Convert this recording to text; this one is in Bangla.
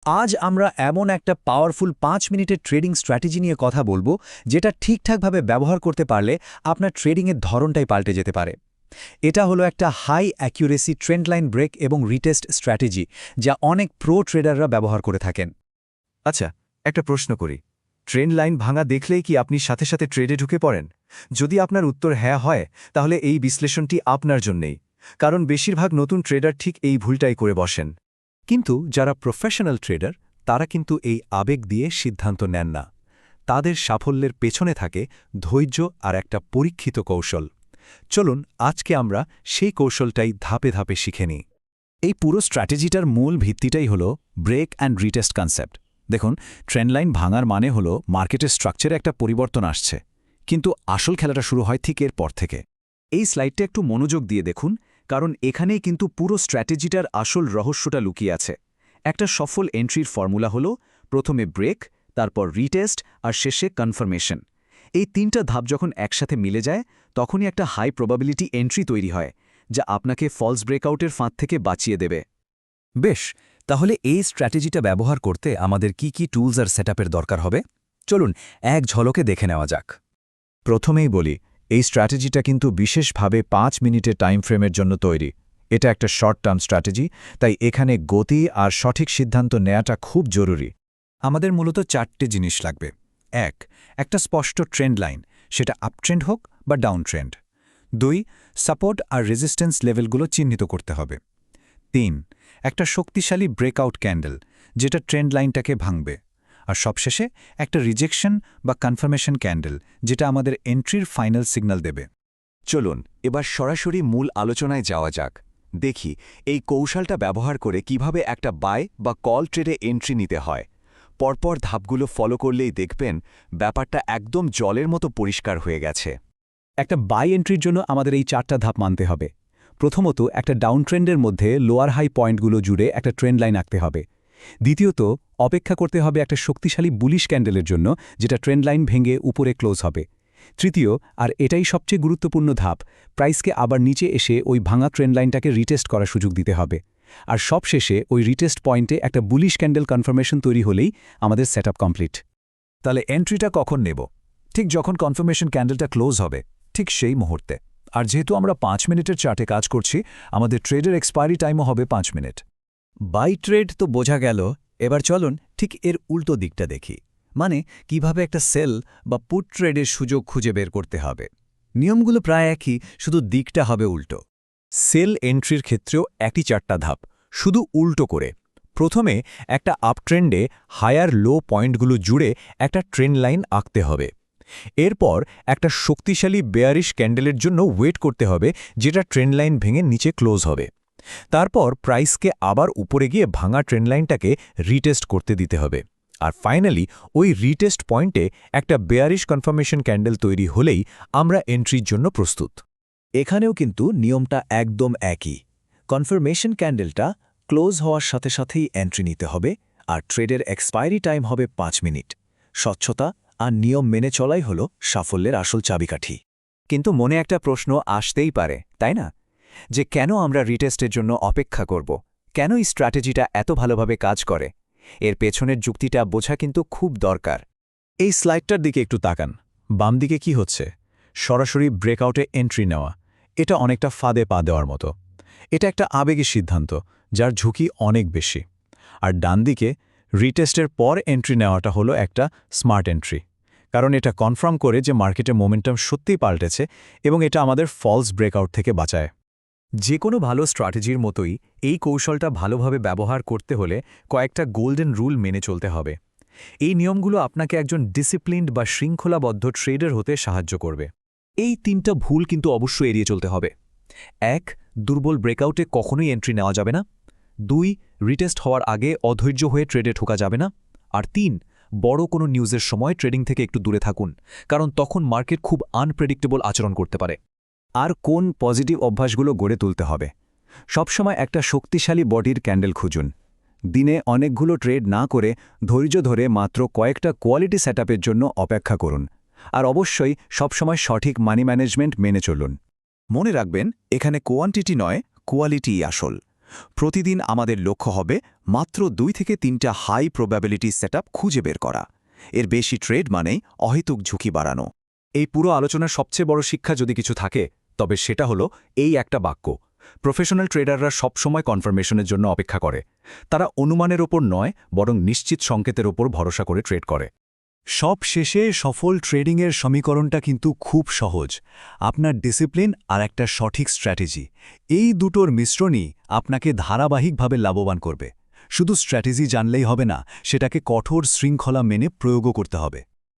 আজ আমরা এমন একটা পাওয়ারফুল ৫ মিনিটের ট্রেডিং স্ট্র্যাটেজি নিয়ে কথা বলবো যেটা ঠিকঠাকভাবে ব্যবহার করতে পারলে আপনার ট্রেডিংয়ের ধরনটাই পাল্টে যেতে পারে। এটা হলো একটা হাই অ্যাকিউরেসি ট্রেন্ডলাইন ব্রেক এবং রিটেস্ট স্ট্র্যাটেজি যা অনেক প্রো ট্রেডাররা ব্যবহার করে থাকেন। আচ্ছা, একটা প্রশ্ন করি। ট্রেন্ড লাইন ভাঙা দেখলেই কি আপনি সাথে সাথে ট্রেডে ঢুকে পড়েন? যদি আপনার উত্তর হ্যাঁ হয়, তাহলে এই বিশ্লেষণটি আপনার জন্যেই, কারণ বেশিরভাগ নতুন ট্রেডার ঠিক এই ভুলটাই করে বসেন। কিন্তু যারা প্রফেশনাল ট্রেডার তারা কিন্তু এই আবেগ দিয়ে সিদ্ধান্ত নেন না। তাদের সাফল্যের পেছনে থাকে ধৈর্য আর একটা পরীক্ষিত কৌশল। চলুন আজকে আমরা সেই কৌশলটাই ধাপে ধাপে শিখে নিই। এই পুরো স্ট্র্যাটেজিটার মূল ভিত্তিটাই হলো ব্রেক অ্যান্ড রিটেস্ট কনসেপ্ট। দেখুন, ট্রেন্ডলাইন ভাঙার মানে হলো মার্কেটের স্ট্রাকচারে একটা পরিবর্তন আসছে, কিন্তু আসল খেলাটা শুরু হয় ঠিক এর পর থেকে। এই স্লাইডটা একটু মনোযোগ দিয়ে দেখুন, কারণ এখানেই কিন্তু পুরো স্ট্র্যাটেজিটার আসল রহস্যটা লুকিয়ে আছে। একটা সফল এন্ট্রির ফর্মুলা হলো প্রথমে ব্রেক, তারপর রিটেস্ট আর শেষে কনফার্মেশন। এই তিনটা ধাপ যখন একসাথে মিলে যায় তখনই একটা হাই প্রবাবিলিটি এন্ট্রি তৈরি হয়, যা আপনাকে ফলস ব্রেকআউটের ফাঁদ থেকে বাঁচিয়ে দেবে। বেশ, তাহলে এই স্ট্র্যাটেজিটা ব্যবহার করতে আমাদের কি কি টুলস আর সেটআপের দরকার হবে? চলুন এক ঝলকে দেখে নেওয়া যাক। প্রথমেই বলি, এই স্ট্র্যাটেজিটা কিন্তু বিশেষভাবে ৫ মিনিটের টাইম ফ্রেমের জন্য তৈরি। এটা একটা শর্ট টার্ম স্ট্র্যাটেজি, তাই এখানে গতি আর সঠিক সিদ্ধান্ত নেওয়াটা খুব জরুরি। আমাদের মূলত ৪টে জিনিস লাগবে। একটা স্পষ্ট ট্রেন্ড লাইন, সেটা আপট্রেন্ড হোক বা ডাউন ট্রেন্ড। ২ সাপোর্ট আর রেজিস্ট্যান্স লেভেলগুলো চিহ্নিত করতে হবে। ৩ একটা শক্তিশালী ব্রেকআউট ক্যান্ডেল, যেটা ট্রেন্ড লাইনটাকে ভাঙবে। আর সবশেষে একটা রিজেকশন বা কনফার্মেশন ক্যান্ডেল, যেটা আমাদের এন্ট্রির ফাইনাল সিগন্যাল দেবে। চলুন এবার সরাসরি মূল আলোচনায় যাওয়া যাক। দেখি এই কৌশলটা ব্যবহার করে কিভাবে একটা বাই বা কল ট্রেডে এন্ট্রি নিতে হয়। পরপর ধাপগুলো ফলো করলেই দেখবেন ব্যাপারটা একদম জলের মতো পরিষ্কার হয়ে গেছে। একটা বাই এন্ট্রির জন্য আমাদের এই ৪টা ধাপ মানতে হবে। প্রথমত, একটা ডাউন ট্রেন্ডের মধ্যে লোয়ার হাই পয়েন্টগুলো জুড়ে একটা ট্রেন্ড লাইন আঁকতে হবে। দ্বিতীয়ত, অপেক্ষা করতে হবে একটা শক্তিশালী বুলিশ ক্যান্ডেলের জন্য, যেটা ট্রেন্ড লাইন ভেঙে উপরে ক্লোজ হবে। তৃতীয়, আর এটাই সবচেয়ে গুরুত্বপূর্ণ ধাপ, প্রাইসকে আবার নিচে এসে ওই ভাঙা ট্রেন্ড লাইনটাকে রিটেস্ট করার সুযোগ দিতে হবে। আর সবশেষে ওই রিটেস্ট পয়েন্টে একটা বুলিশ ক্যান্ডেল কনফার্মেশন তৈরি হলেই আমাদের সেটআপ কমপ্লিট। তাহলে এন্ট্রিটা কখন নেব? ঠিক যখন কনফার্মেশন ক্যান্ডেলটা ক্লোজ হবে, ঠিক সেই মুহূর্তে। আর যেহেতু আমরা ৫ মিনিটের চার্টে কাজ করছি, আমাদের ট্রেডের এক্সপায়ারি টাইমও হবে ৫ মিনিট। বাই ট্রেড তো বোঝা গেল, এবার চলুন ঠিক এর উল্টো দিকটা দেখি, মানে কিভাবে একটা সেল বা পুট ট্রেডের সুযোগ খুঁজে বের করতে হবে। নিয়মগুলো প্রায় একই, শুধু দিকটা হবে উল্টো। সেল এন্ট্রির ক্ষেত্রেও একই ৪টা ধাপ, শুধু উল্টো করে। প্রথমে একটা আপট্রেন্ডে হায়ার লো পয়েন্টগুলো জুড়ে একটা ট্রেন্ড লাইন আঁকতে হবে। এরপর একটা শক্তিশালী বেয়ারিশ ক্যান্ডেলের জন্য ওয়েট করতে হবে, যেটা ট্রেন্ড লাইন ভেঙে নিচে ক্লোজ হবে। তারপর প্রাইসকে আবার উপরে গিয়ে ভাঙা ট্রেন্ড লাইনটাকে রিটেস্ট করতে দিতে হবে। আর ফাইনালি ওই রিটেস্ট পয়েন্টে একটা বেয়ারিশ কনফার্মেশন ক্যান্ডেল তৈরি হলেই আমরা এন্ট্রির জন্য প্রস্তুত। এখানেও কিন্তু নিয়মটা একদম একই। কনফার্মেশন ক্যান্ডেলটা ক্লোজ হওয়ার সাথে সাথেই এন্ট্রি নিতে হবে, আর ট্রেডের এক্সপায়ারি টাইম হবে ৫ মিনিট। স্বচ্ছতা আর নিয়ম মেনে চলাই হলো সাফল্যের আসল চাবিকাঠি। কিন্তু মনে একটা প্রশ্ন আসতেই পারে, তাই না? যে কেন আমরা রিটেস্টের জন্য অপেক্ষা করব? কেন এই স্ট্র্যাটেজিটা এত ভালোভাবে কাজ করে? এর পেছনের যুক্তিটা বোঝা কিন্তু খুব দরকার। এই স্লাইডটার দিকে একটু তাকান। বাম দিকে কি হচ্ছে? সরাসরি ব্রেকআউটে এন্ট্রি নেওয়া। এটা অনেকটা ফাঁদে পা দেওয়ার মতো। এটা একটা আবেগী সিদ্ধান্ত, যার ঝুঁকি অনেক বেশি। আর ডান দিকে রিটেস্টের পর এন্ট্রি নেওয়াটা হলো একটা স্মার্ট এন্ট্রি, কারণ এটা কনফার্ম করে যে মার্কেটের মোমেন্টাম সত্যিই পাল্টেছে এবং এটা আমাদের ফলস ব্রেকআউট থেকে বাঁচায়। যে কোনো ভালো স্ট্র্যাটেজির মতোই এই কৌশলটা ভালোভাবে ব্যবহার করতে হলে কয়েকটা গোল্ডেন রুল মেনে চলতে হবে। এই নিয়মগুলো আপনাকে একজন ডিসিপ্লিনড বা শৃঙ্খলাবদ্ধ ট্রেডার হতে সাহায্য করবে। এই ৩টা ভুল কিন্তু অবশ্যই এড়িয়ে চলতে হবে। ১ দুর্বল ব্রেকআউটে কখনোই এন্ট্রি নেওয়া যাবে না। ২ রিটেস্ট হওয়ার আগে অধৈর্য হয়ে ট্রেডে ঢোকা যাবে না। আর ৩ বড় কোনো নিউজের সময় ট্রেডিং থেকে একটু দূরে থাকুন, কারণ তখন মার্কেট খুব আনপ্রেডিক্টেবল আচরণ করতে পারে। আর কোন পজিটিভ অভ্যাসগুলো গড়ে তুলতে হবে? সবসময় একটা শক্তিশালী বডির ক্যান্ডেল খুঁজুন। দিনে অনেকগুলো ট্রেড না করে ধৈর্য ধরে মাত্র কয়েকটা কোয়ালিটি সেটআপের জন্য অপেক্ষা করুন। আর অবশ্যই সবসময় সঠিক মানি ম্যানেজমেন্ট মেনে চলুন। মনে রাখবেন, এখানে কোয়ান্টিটি নয়, কোয়ালিটিই আসল। প্রতিদিন আমাদের লক্ষ্য হবে মাত্র 2 থেকে 3টা হাই প্রবাবিলিটি সেটআপ খুঁজে বের করা। এর বেশি ট্রেড মানেই অহেতুক ঝুঁকি বাড়ানো। এই পুরো আলোচনার সবচেয়ে বড় শিক্ষা যদি কিছু থাকে তবে সেটা হলো এই একটা বাক্য। প্রফেশনাল ট্রেডাররা সবসময় কনফার্মেশনের জন্য অপেক্ষা করে। তারা অনুমানের ওপর নয়, বরং নিশ্চিত সংকেতের ওপর ভরসা করে ট্রেড করে। সব শেষে সফল ট্রেডিংয়ের সমীকরণটা কিন্তু খুব সহজ। আপনার ডিসিপ্লিন আর একটা সঠিক স্ট্র্যাটেজি, এই দুটোর মিশ্রণই আপনাকে ধারাবাহিকভাবে লাভবান করবে। শুধু স্ট্র্যাটেজি জানলেই হবে না, সেটাকে কঠোর শৃঙ্খলা মেনে প্রয়োগও করতে হবে।